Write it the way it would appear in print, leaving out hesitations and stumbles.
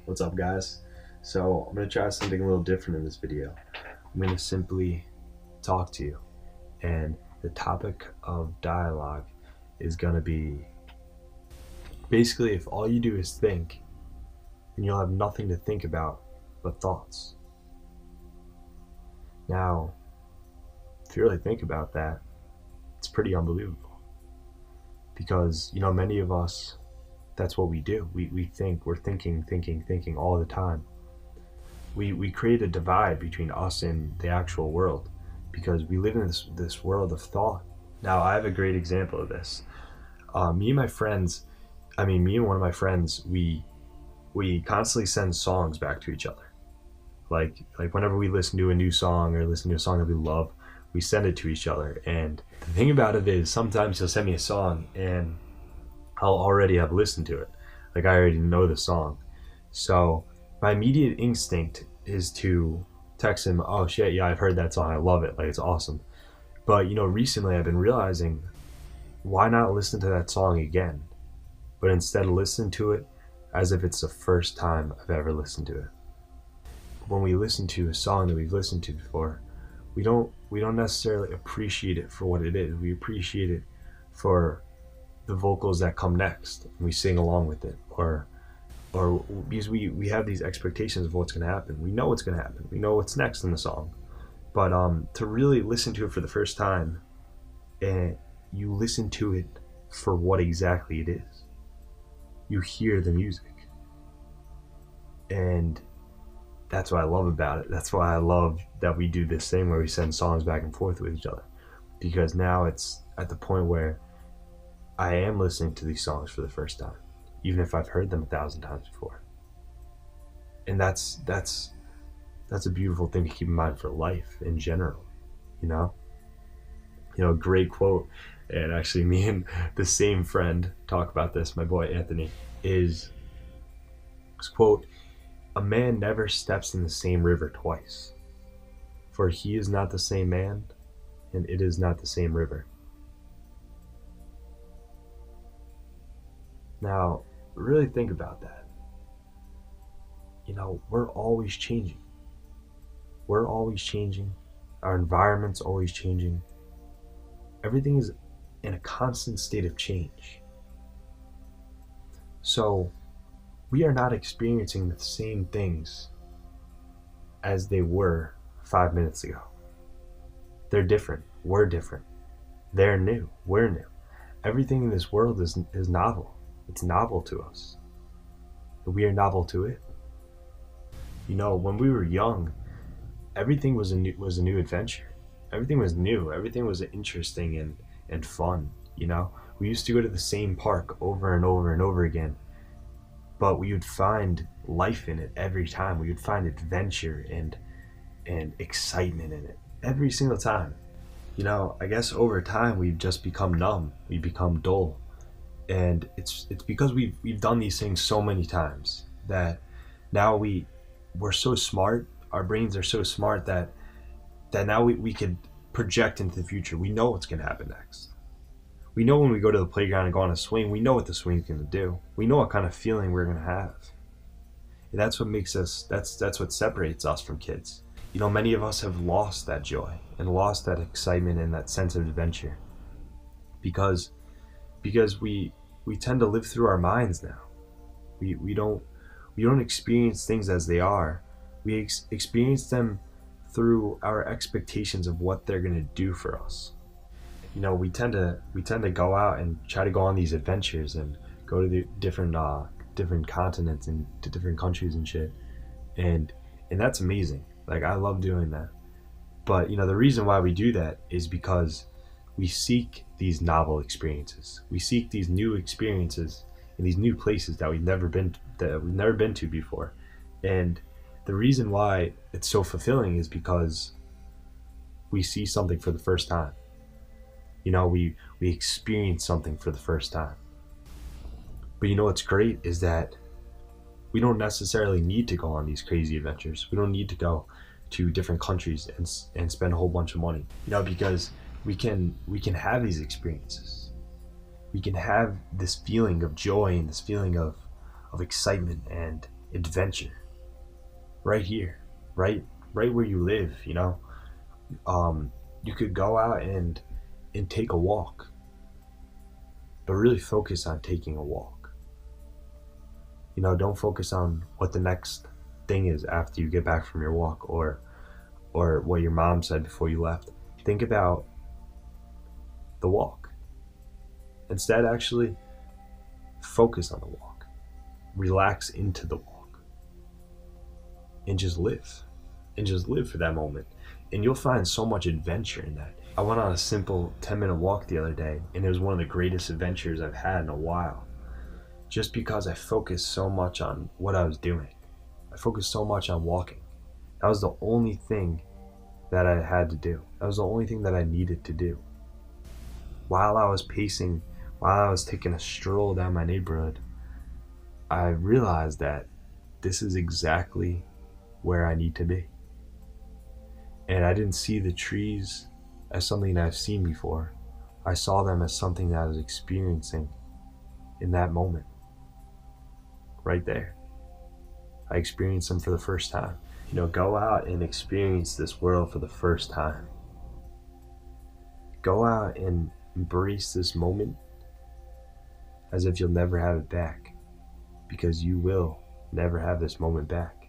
What's up, guys? So I'm going to try something a little different in this video. I'm going to simply talk to you, and the topic of dialogue is going to be basically if all you do is think, then you'll have nothing to think about but thoughts. Now, if you really think about that, it's pretty unbelievable because, many of us, that's what we do. We think, we're thinking all the time. We create a divide between us and the actual world because we live in this world of thought. Now, I have a great example of this. Me and my friends, me and one of my friends, we constantly send songs back to each other. Like whenever we listen to a new song or listen to a song that we love, we send it to each other. And the thing about it is, sometimes he'll send me a song and I'll already have listened to it. Like, I already know the song. So my immediate instinct is to text him, "Oh shit, yeah, I've heard that song. I love it. Like, it's awesome." But recently I've been realizing, why not listen to that song again? But instead listen to it as if it's the first time I've ever listened to it. When we listen to a song that we've listened to before, we don't necessarily appreciate it for what it is. We appreciate it for the vocals that come next, and we sing along with it, or because we have these expectations of what's going to happen. We know what's going to happen. We know what's next in the song. But to really listen to it for the first time, and you listen to it for what exactly it is. You hear the music. And that's what I love about it. That's why I love that we do this thing where we send songs back and forth with each other. Because now it's at the point where I am listening to these songs for the first time, even if I've heard them 1,000 times before. And that's a beautiful thing to keep in mind for life in general. A great quote, and actually me and the same friend talk about this, my boy Anthony, is this quote: "A man never steps in the same river twice, for he is not the same man, and it is not the same river." Now, really think about that. We're always changing. We're always changing. Our environment's always changing. Everything is in a constant state of change. So, we are not experiencing the same things as they were 5 minutes ago. They're different. We're different. They're new. We're new. Everything in this world is novel. It's novel to us. We are novel to it. When we were young, everything was a new adventure. Everything was new. Everything was interesting and fun. We used to go to the same park over and over and over again, but we would find life in it every time. We would find adventure and excitement in it every single time. I guess over time we've just become numb. We become dull, and it's because we've done these things so many times that now we're so smart. Our brains are so smart that now we could project into the future. We know what's going to happen next. We know when we go to the playground and go on a swing, we know what the swing's going to do. We know what kind of feeling we're going to have. And that's what makes us, that's what separates us from kids. Many of us have lost that joy and lost that excitement and that sense of adventure because we tend to live through our minds now. We don't experience things as they are. We experience them through our expectations of what they're going to do for us. We tend to go out and try to go on these adventures and go to the different continents and to different countries and shit, and that's amazing. Like, I love doing that. But the reason why we do that is because we seek these novel experiences. We seek these new experiences in these new places that we've never been to before. And the reason why it's so fulfilling is because we see something for the first time. We experience something for the first time. But what's great is that we don't necessarily need to go on these crazy adventures. We don't need to go to different countries and spend a whole bunch of money. Because we can have these experiences. We can have this feeling of joy and this feeling of excitement and adventure right here, right where you live, you could go out and take a walk, but really focus on taking a walk. Don't focus on what the next thing is after you get back from your walk, or what your mom said before you left. Think about the walk. Instead, actually focus on the walk. Relax into the walk and just live. And just live for that moment. And you'll find so much adventure in that. I went on a simple 10-minute walk the other day, and it was one of the greatest adventures I've had in a while. Just because I focused so much on what I was doing. I focused so much on walking. That was the only thing that I had to do. That was the only thing that I needed to do. While I was pacing, while I was taking a stroll down my neighborhood, I realized that this is exactly where I need to be. And I didn't see the trees as something that I've seen before. I saw them as something that I was experiencing in that moment. Right there. I experienced them for the first time. Go out and experience this world for the first time. Go out and embrace this moment as if you'll never have it back, because you will never have this moment back.